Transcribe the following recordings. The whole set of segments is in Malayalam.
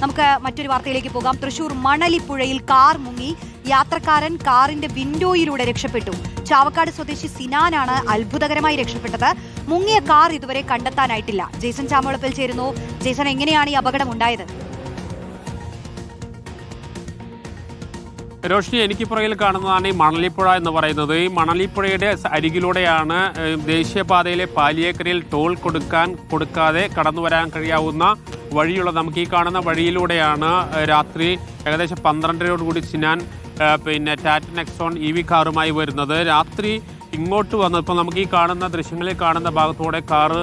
നമുക്ക് മറ്റൊരു വാർത്തയിലേക്ക് പോകാം. തൃശൂർ മണലിപ്പുഴയിൽ കാർ മുങ്ങി. യാത്രക്കാരൻ കാറിന്റെ വിൻഡോയിലൂടെ രക്ഷപ്പെട്ടു. ചാവക്കാട് സ്വദേശി സിനാനാണ് അത്ഭുതകരമായി രക്ഷപ്പെട്ടത്. മുങ്ങിയ കാർ ഇതുവരെ കണ്ടെത്താനായിട്ടില്ല. ജേസൺ ചാമളപ്പിൽ ചേരുന്നു. ജേസൺ, എങ്ങനെയാണ് ഈ അപകടം ഉണ്ടായത്? രോഷിനി, എനിക്ക് പുറകിൽ കാണുന്നതാണ് ഈ മണലിപ്പുഴ എന്ന് പറയുന്നത്. ഈ മണലിപ്പുഴയുടെ അരികിലൂടെയാണ് ദേശീയപാതയിലെ പാലിയേക്കരയിൽ ടോൾ കൊടുക്കാതെ കടന്നു വരാൻ കഴിയാവുന്ന വഴിയുള്ളത്. നമുക്ക് ഈ കാണുന്ന വഴിയിലൂടെയാണ് രാത്രി ഏകദേശം 12:00 സിനാൻ ടാറ്റ നെക്സോൺ EV കാറുമായി വരുന്നത്. രാത്രി ഇങ്ങോട്ട് വന്നു. ഇപ്പോൾ നമുക്ക് ഈ കാണുന്ന ദൃശ്യങ്ങളിൽ കാണുന്ന ഭാഗത്തൂടെ കാറ്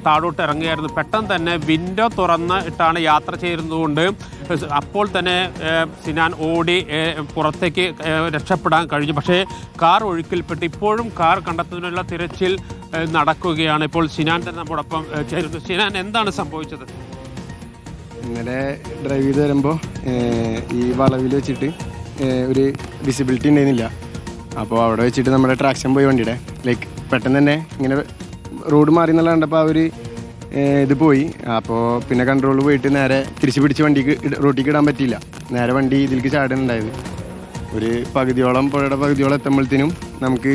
താഴോട്ട് ഇറങ്ങുകയായിരുന്നു. പെട്ടെന്ന് തന്നെ വിൻഡോ തുറന്ന് ഇട്ടാണ് യാത്ര ചെയ്യുന്നതുകൊണ്ട് അപ്പോൾ തന്നെ സിനാൻ ഓടി പുറത്തേക്ക് രക്ഷപ്പെടാൻ കഴിഞ്ഞു. പക്ഷേ കാർ ഒഴുക്കിൽപ്പെട്ട് ഇപ്പോഴും കാർ കണ്ടെത്തുന്നതിനുള്ള തിരച്ചിൽ നടക്കുകയാണ്. ഇപ്പോൾ സിനാൻ തന്നെ നമ്മോടൊപ്പം ചേരുന്നു. സിനാൻ, എന്താണ് സംഭവിച്ചത്? ഇന്നലെ ഡ്രൈവ് ചെയ്ത് വരുമ്പോൾ ഈ വളവിൽ വെച്ചിട്ട് ഒരു വിസിബിലിറ്റി ഉണ്ടായിരുന്നില്ല. അപ്പോൾ അവിടെ വെച്ചിട്ട് നമ്മുടെ ട്രാക്ഷൻ പോയി വണ്ടിയുടെ പെട്ടെന്ന് തന്നെ ഇങ്ങനെ റോഡ് മാറി എന്നുള്ള കണ്ടപ്പോൾ ആ ഒരു ഇത് പോയി. അപ്പോൾ പിന്നെ കൺട്രോൾ പോയിട്ട് നേരെ തിരിച്ച് പിടിച്ച് വണ്ടിക്ക് റോട്ടിക്ക് ഇടാൻ പറ്റിയില്ല. നേരെ വണ്ടി ഇതിലേക്ക് ചാടാനുണ്ടായത്. ഒരു പകുതിയോളം പുഴയുടെ പകുതിയോളം എത്തുമ്പോഴത്തേനും നമുക്ക്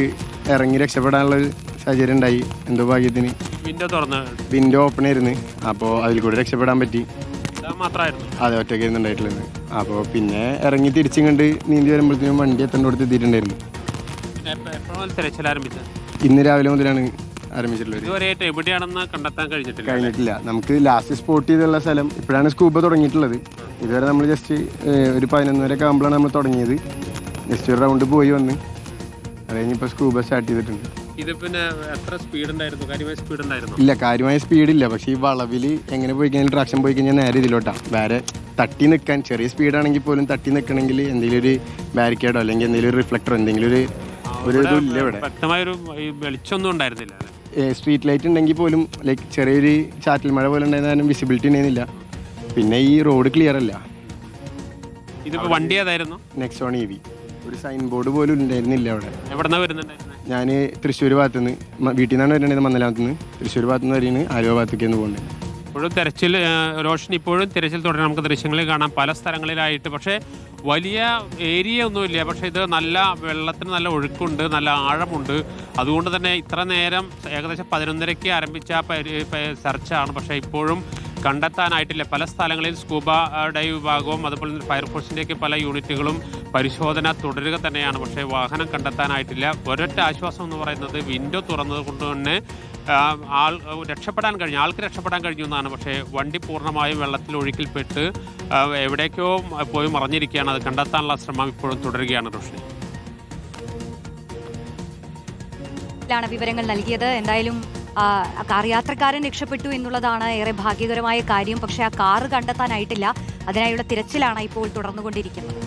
ഇറങ്ങി രക്ഷപ്പെടാനുള്ള സാഹചര്യം ഉണ്ടായി. എന്തോ ഭാഗ്യത്തിന് വിൻഡോ ഓപ്പൺ ആയിരുന്നു. അപ്പോൾ അതിൽ കൂടെ രക്ഷപ്പെടാൻ പറ്റി. അതെ, ഒറ്റയ്ക്ക് ഇരുന്നുണ്ടായിട്ടുള്ളത്. അപ്പോൾ പിന്നെ ഇറങ്ങി തിരിച്ചിങ്ങണ്ട് നീന്തി വരുമ്പോഴത്തേനും വണ്ടി എത്തേണ്ടടുത്ത് എത്തിയിട്ടുണ്ടായിരുന്നു. ഇന്ന് രാവിലെ മുതലാണ് കഴിഞ്ഞിട്ടില്ല. നമുക്ക് ലാസ്റ്റ് സ്പോട്ട് ചെയ്തുള്ള സ്ഥലം ഇപ്പോഴാണ് സ്കൂബ തുടങ്ങിയിട്ടുള്ളത്. ഇതുവരെ നമ്മൾ ജസ്റ്റ് ഒരു 11:00 ആകുമ്പോഴാണ് നമ്മൾ തുടങ്ങിയത്. ജസ്റ്റ് ഒരു റൗണ്ട് പോയി വന്ന് അത് കഴിഞ്ഞിപ്പോൾ സ്കൂബ സ്റ്റാർട്ട് ചെയ്തിട്ടുണ്ട്. ഇല്ല, കാര്യമായ സ്പീഡില്ല. പക്ഷേ ഈ വളവിൽ എങ്ങനെ പോയി കഴിഞ്ഞാൽ ട്രാക്ഷൻ പോയി കഴിഞ്ഞാൽ നേരെ ഇതിലോട്ടാണ്. വേറെ തട്ടി നിൽക്കാൻ ചെറിയ സ്പീഡാണെങ്കിൽ പോലും തട്ടി നിൽക്കണമെങ്കിൽ എന്തെങ്കിലും ഒരു ബാരിക്കേഡോ അല്ലെങ്കിൽ എന്തെങ്കിലും ഒരു റിഫ്ലക്ടറോ എന്തെങ്കിലും ഒരു ഇതും ഇല്ല. ഇവിടെ വെളിച്ചൊന്നും ഉണ്ടായിരുന്നില്ല. സ്ട്രീറ്റ് ലൈറ്റ് ഉണ്ടെങ്കിൽ പോലും ചെറിയൊരു ചാറ്റൽ മഴ പോലെ ഉണ്ടായിരുന്നാലും വിസിബിലിറ്റി ഉണ്ടായിരുന്നില്ല. പിന്നെ ഈ റോഡ് ക്ലിയർ അല്ല. വണ്ടി ഏതായിരുന്നു? Nexon EV. ഒരു സൈൻ ബോർഡ് പോലും ഉണ്ടായിരുന്നില്ല അവിടെ. എവിടെന്നാ വരുന്നുണ്ടായിരുന്നത്? ഞാൻ തൃശ്ശൂർ ഭാഗത്തുനിന്ന്, വീട്ടിൽ നിന്നാണ് വരുന്നുണ്ടായിരുന്നത്. മന്നലാമത്തുനിന്ന് തൃശ്ശൂർ ഭാഗത്തുനിന്ന് വരുന്നത് ആലുവ ഭാഗത്തേക്ക് പോകുന്നുണ്ട്. ഇപ്പോഴും തെരച്ചിൽ, റോഷൻ, ഇപ്പോഴും തിരച്ചിൽ തുടരാൻ നമുക്ക് ദൃശ്യങ്ങളിൽ കാണാം പല സ്ഥലങ്ങളിലായിട്ട്. പക്ഷേ വലിയ ഏരിയ ഒന്നുമില്ല. പക്ഷേ ഇത് നല്ല വെള്ളത്തിന് നല്ല ഒഴുക്കുണ്ട്, നല്ല ആഴമുണ്ട്. അതുകൊണ്ട് തന്നെ ഇത്ര നേരം ഏകദേശം 11:30 ആരംഭിച്ച സെർച്ചാണ്. പക്ഷേ ഇപ്പോഴും കണ്ടെത്താനായിട്ടില്ല. പല സ്ഥലങ്ങളിൽ സ്കൂബ ഡൈവ് വിഭാഗവും അതുപോലെ ഫയർഫോഴ്സിൻ്റെയൊക്കെ പല യൂണിറ്റുകളും പരിശോധന തുടരുക തന്നെയാണ്. പക്ഷേ വാഹനം കണ്ടെത്താനായിട്ടില്ല. ഒരൊറ്റ ആശ്വാസം എന്ന് പറയുന്നത് വിൻഡോ തുറന്നത് കൊണ്ട് തന്നെ ആൾക്ക് രക്ഷപ്പെടാൻ കഴിഞ്ഞു എന്നാണ്. പക്ഷേ വണ്ടി പൂർണ്ണമായും വെള്ളത്തിൽ ഒഴുക്കിൽപ്പെട്ട് എവിടേക്കോ പോയി മറഞ്ഞിരിക്കുകയാണ്. അത് കണ്ടെത്താനുള്ള ശ്രമം ഇപ്പോഴും തുടരുകയാണ്. റോഷിനി, വിവരങ്ങൾ നൽകിയത്. എന്തായാലും കാർ യാത്രക്കാരൻ രക്ഷപ്പെട്ടു എന്നുള്ളതാണ് ഏറെ ഭാഗ്യകരമായ കാര്യം. പക്ഷേ ആ കാറ് കണ്ടെത്താനായിട്ടില്ല. അതിനായുള്ള തിരച്ചിലാണ് ഇപ്പോൾ തുടർന്നുകൊണ്ടിരിക്കുന്നത്.